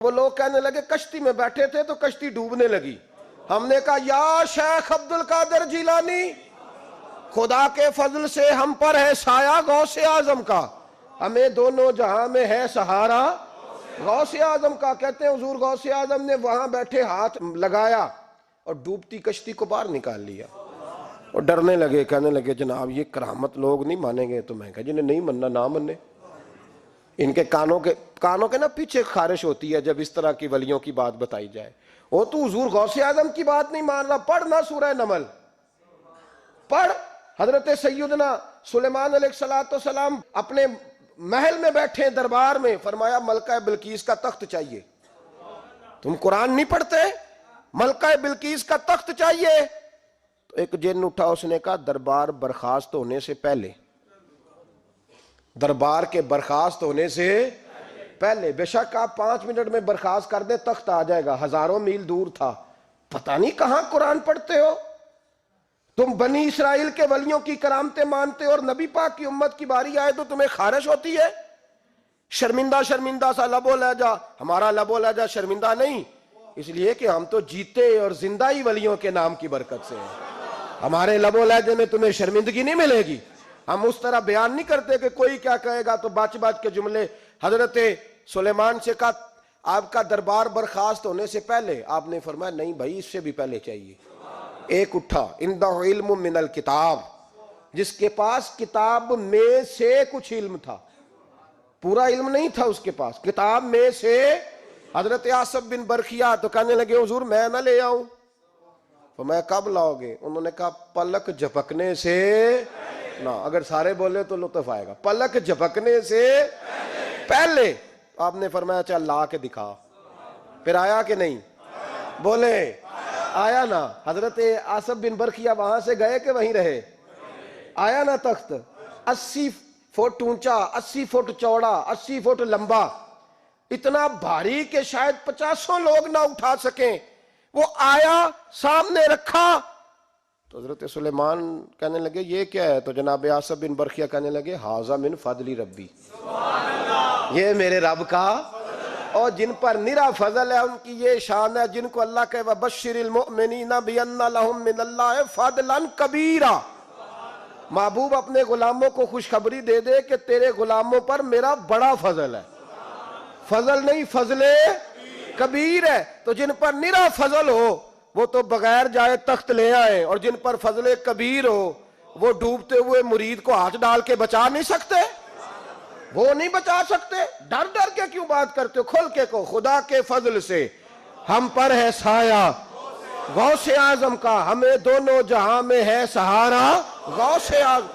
وہ لوگ کہنے لگے کشتی میں بیٹھے تھے تو کشتی ڈوبنے لگی. ہم نے کہا یا شیخ عبد القادر جیلانی، خدا کے فضل سے ہم پر ہے سایہ غوث اعظم کا، ہمیں دونوں جہاں میں ہے سہارا غوث اعظم کا. کہتے ہیں حضور غوث اعظم نے وہاں بیٹھے ہاتھ لگایا اور ڈوبتی کشتی کو باہر نکال لیا. اور ڈرنے لگے، کہنے لگے جناب یہ کرامت لوگ نہیں مانیں گے. تو میں کہا جنہیں نہیں مننا نہ مننے. ان کے کانوں کے نا پیچھے خارش ہوتی ہے جب اس طرح کی ولیوں کی بات بتائی جائے. وہ تو حضور غوث اعظم کی بات نہیں مان رہا. پڑھنا سورہ نمل پڑھ. حضرت سیدنا سلیمان علیہ السلام اپنے محل میں بیٹھے دربار میں، فرمایا ملکہ بلقیس کا تخت چاہیے. تم قرآن نہیں پڑھتے؟ ملکہ بلقیس کا تخت چاہیے. تو ایک جن اٹھا، اس نے کہا دربار برخاست ہونے سے پہلے، دربار کے برخاست ہونے سے پہلے، بے شک آپ 5 منٹ میں برخاست کر دیں تخت آ جائے گا. ہزاروں میل دور تھا. پتہ نہیں کہاں قرآن پڑھتے ہو تم. بنی اسرائیل کے ولیوں کی کرامتیں مانتے ہو اور نبی پاک کی امت کی باری آئے تو تمہیں خارش ہوتی ہے. شرمندہ شرمندہ سا لب و لہجہ. ہمارا لب و لہجہ شرمندہ نہیں، اس لیے کہ ہم تو جیتے اور زندہ ہی ولیوں کے نام کی برکت سے ہیں. ہمارے لب و لہجے میں تمہیں شرمندگی نہیں ملے گی. ہم اس طرح بیان نہیں کرتے کہ کوئی کیا کہے گا تو بچ بچ کے جملے. حضرت سلیمان سے کہا آپ کا دربار برخاست ہونے سے پہلے. آپ نے فرمایا نہیں بھائی، اس سے بھی پہلے چاہیے. ایک اٹھا، عندہ علم من الکتاب، جس کے پاس کتاب میں سے کچھ علم تھا، پورا علم نہیں تھا اس کے پاس، کتاب میں سے. حضرت آصف بن برخیا تو کہنے لگے حضور میں نہ لے آؤں. تو میں کب لاؤ گے؟ انہوں نے کہا پلک جھپکنے سے نہ. اگر سارے بولے تو لطف آئے گا. پلک جھپکنے سے پہلے. آپ نے فرمایا چل لا کے دکھا. پھر آیا کہ نہیں؟ بولے آیا نا. حضرت آصف بن برخیا وہاں سے گئے کہ وہیں رہے؟ آیا نا تخت. 80 فٹ اونچا، 80 فٹ چوڑا، 80 فٹ لمبا، اتنا بھاری کہ شاید 50 لوگ نہ اٹھا سکیں. وہ آیا، سامنے رکھا تو حضرت سلیمان کہنے لگے یہ کیا ہے؟ تو جناب آصف بن برخیا کہنے لگے ھذا من فضل ربی، یہ میرے رب کا. اور جن پر نرا فضل ہے ان کی یہ شان ہے جن کو اللہ کہ وبشر المؤمنین بان لہم من اللہ فضلا کبیرا. محبوب اپنے غلاموں کو خوشخبری دے دے کہ تیرے غلاموں پر میرا بڑا فضل ہے. فضل نہیں، فضل کبیر ہے. تو جن پر نرا فضل ہو وہ تو بغیر جائے تخت لے آئے، اور جن پر فضل کبیر ہو وہ ڈوبتے ہوئے مرید کو ہاتھ ڈال کے بچا نہیں سکتے. وہ نہیں بچا سکتے. ڈر ڈر کے کیوں بات کرتے ہو؟ کھل کے کو خدا کے فضل سے ہم پر ہے سایہ غوث اعظم کا، ہمیں دونوں جہاں میں ہے سہارا غوث اعظم.